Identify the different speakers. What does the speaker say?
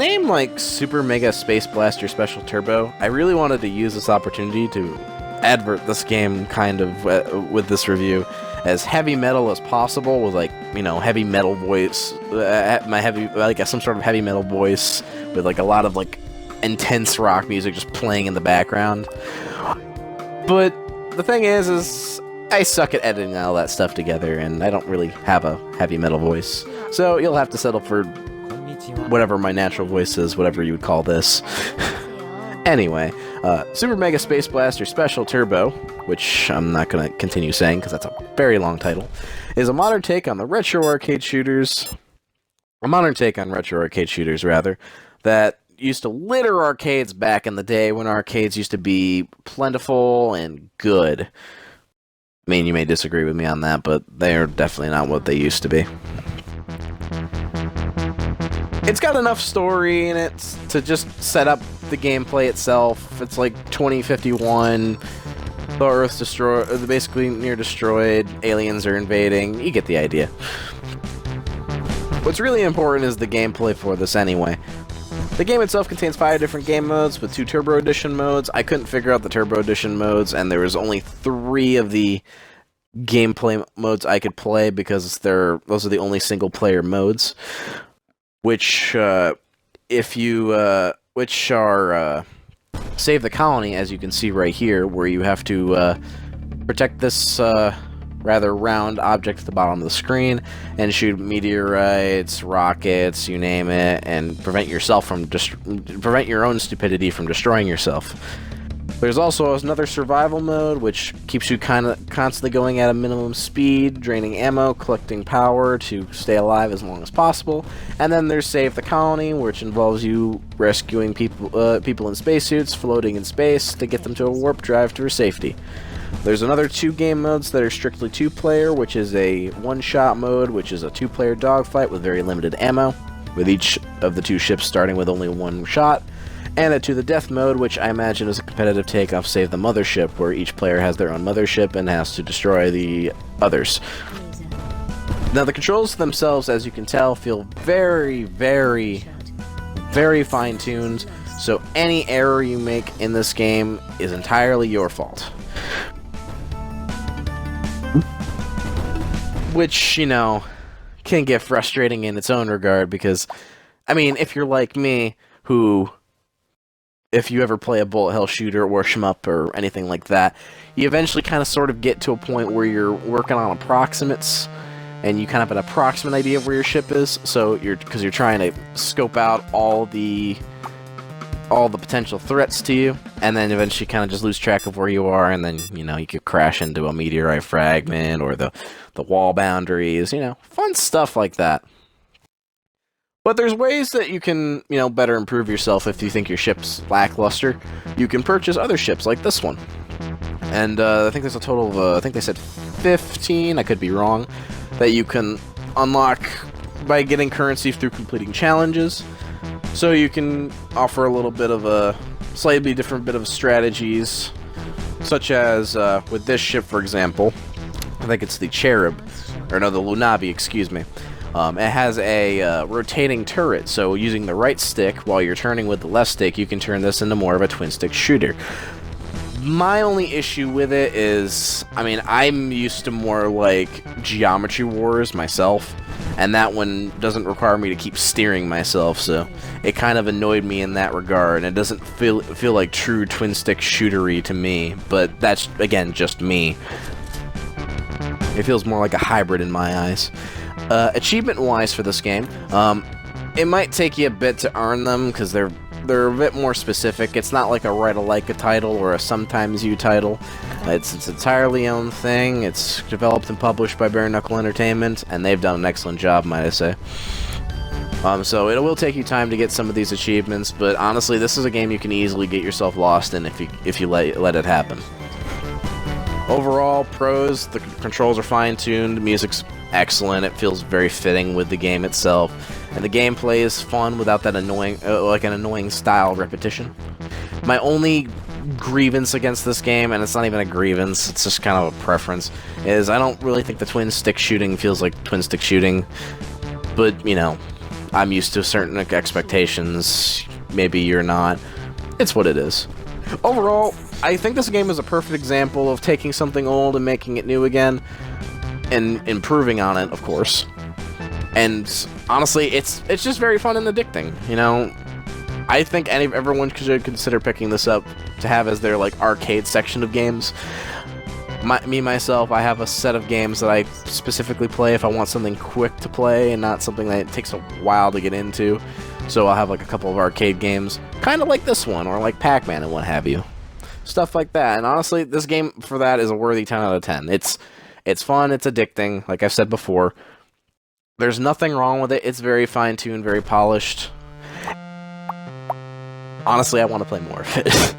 Speaker 1: name like Super Mega Space Blaster Special Turbo, I really wanted to use this opportunity to advert this game kind of with this review as heavy metal as possible, with like, you know, heavy metal voice, some sort of heavy metal voice with like a lot of like intense rock music just playing in the background. But the thing is I suck at editing all that stuff together, and I don't really have a heavy metal voice. So you'll have to settle for whatever my natural voice is, whatever you would call this. Anyway, Super Mega Space Blaster Special Turbo, which I'm not going to continue saying because that's a very long title, is a modern take on retro arcade shooters, rather, that used to litter arcades back in the day when arcades used to be plentiful and good. I mean, you may disagree with me on that, but they're definitely not what they used to be. It's got enough story in it to just set up the gameplay itself. It's like 2051, the Earth's basically near destroyed, aliens are invading, you get the idea. What's really important is the gameplay for this anyway. The game itself contains 5 different game modes with 2 Turbo Edition modes. I couldn't figure out the Turbo Edition modes, and there was only 3 of the gameplay modes I could play because those are the only single-player modes, which are Save the Colony, as you can see right here, where you have to protect this rather round object at the bottom of the screen and shoot meteorites, rockets, you name it, and prevent your own stupidity from destroying yourself. There's also another survival mode, which keeps you kind of constantly going at a minimum speed, draining ammo, collecting power to stay alive as long as possible. And then there's Save the Colony, which involves you rescuing people in spacesuits, floating in space to get them to a warp drive to safety. There's another 2 game modes that are strictly 2-player, which is a one-shot mode, which is a 2-player dogfight with very limited ammo, with each of the 2 ships starting with only 1 shot, and a To the Death mode, which I imagine is a competitive take off Save the Mothership, where each player has their own mothership and has to destroy the others. Now, the controls themselves, as you can tell, feel very, very, very fine-tuned, so any error you make in this game is entirely your fault. Which, you know, can get frustrating in its own regard, because, I mean, if you're like me, if you ever play a bullet hell shooter or shmup or anything like that, you eventually kind of sort of get to a point where you're working on approximates, and you kind of have an approximate idea of where your ship is, so because you're trying to scope out all the potential threats to you, and then eventually kind of just lose track of where you are, and then, you know, you could crash into a meteorite fragment or the wall boundaries, you know, fun stuff like that. But there's ways that you can, you know, better improve yourself if you think your ship's lackluster. You can purchase other ships like this one. And I think there's a total of, I think they said 15, I could be wrong, that you can unlock by getting currency through completing challenges. So you can offer a little bit of a slightly different bit of strategies, such as with this ship, for example. I think it's the Cherub, or no, the Lunabi, excuse me. It has a rotating turret, so using the right stick while you're turning with the left stick, you can turn this into more of a twin-stick shooter. My only issue with it is, I mean, I'm used to more like Geometry Wars myself, and that one doesn't require me to keep steering myself, so it kind of annoyed me in that regard, and it doesn't feel like true twin-stick shootery to me, but that's, again, just me. It feels more like a hybrid in my eyes. Achievement-wise for this game, it might take you a bit to earn them, because they're a bit more specific. It's not like a Ride-alike title or a Sometimes You title. It's its entirely own thing. It's developed and published by Bare Knuckle Entertainment, and they've done an excellent job, might I say. So it will take you time to get some of these achievements, but honestly, this is a game you can easily get yourself lost in if you let it happen. Overall, pros, the controls are fine-tuned, the music's excellent, it feels very fitting with the game itself, and the gameplay is fun without that annoying style repetition. My only grievance against this game, and it's not even a grievance, it's just kind of a preference, is I don't really think the twin-stick shooting feels like twin-stick shooting, but, you know, I'm used to certain expectations. Maybe you're not. It's what it is. Overall, I think this game is a perfect example of taking something old and making it new again, and improving on it, of course. And honestly, it's just very fun and addicting, you know? I think everyone should consider picking this up to have as their, like, arcade section of games. Myself, I have a set of games that I specifically play if I want something quick to play and not something that takes a while to get into. So I'll have, like, a couple of arcade games, kind of like this one, or like Pac-Man and what have you. Stuff like that. And honestly, this game for that is a worthy 10 out of 10. It's fun, it's addicting, like I've said before. There's nothing wrong with it. It's very fine-tuned, very polished. Honestly, I want to play more of it.